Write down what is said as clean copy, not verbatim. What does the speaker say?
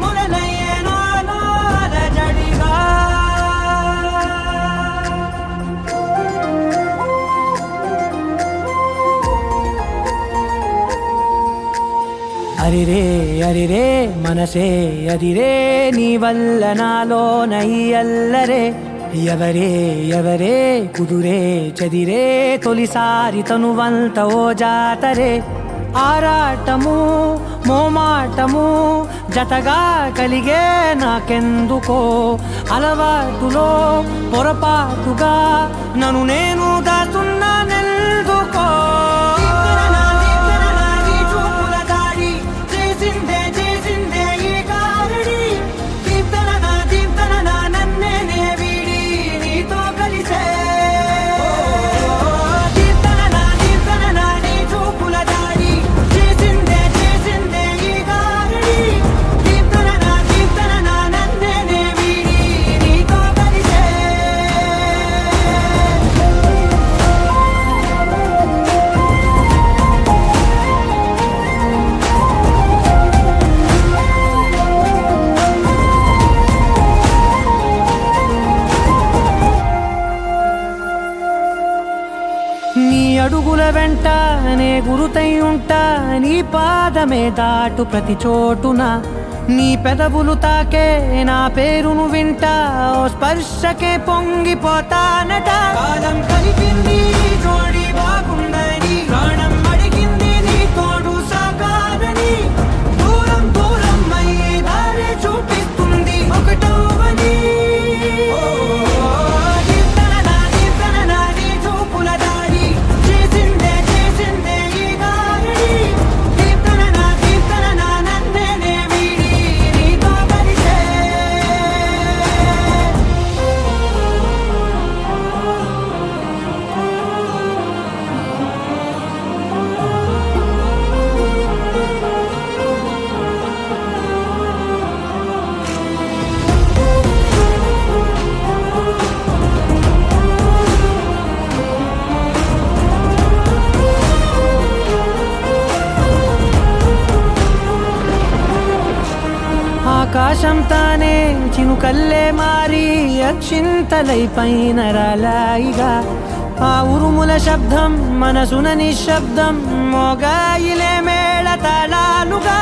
మొదలయ్యేనో అలజడిగా. అరిరే అరిరే మనసే అరిరే నీ వల్ల నాలో నయ్యల్లరే. ఎవరే ఎవరే కుదురే చెదిరే తొలిసారి తనువంత ఓ జాతరే. ఆరాటము మోమాటము జతగా కలిగే నాకెందుకో. అలవాటులో పొరపాటుగా నన్ను నేను దాచున్నానెందుకో. నీ అడుగుల వెంట నే గురుతై ఉంటా. నీ పాదమే దాటు ప్రతి చోటున. నీ పెదవులు తాకే నా పేరును వింటా. ఓ స్పర్శకే పొంగిపోతానట. కాలం కలిపింది జోడి బాగుందని. ప్రాణం అడిగింది నీ తోడు సాగాలని. దూరం దూరం అయ్యి దారి చూపిస్తుంది ఒకటవని. ఆకాశం తానే చినుకల్లే మారి అక్షింతలై పైన రాలాయిగా. ఆ ఉరుముల శబ్దం మనసున నిశ్శబ్దం మోగాయిలే మేళ తాళాలుగా.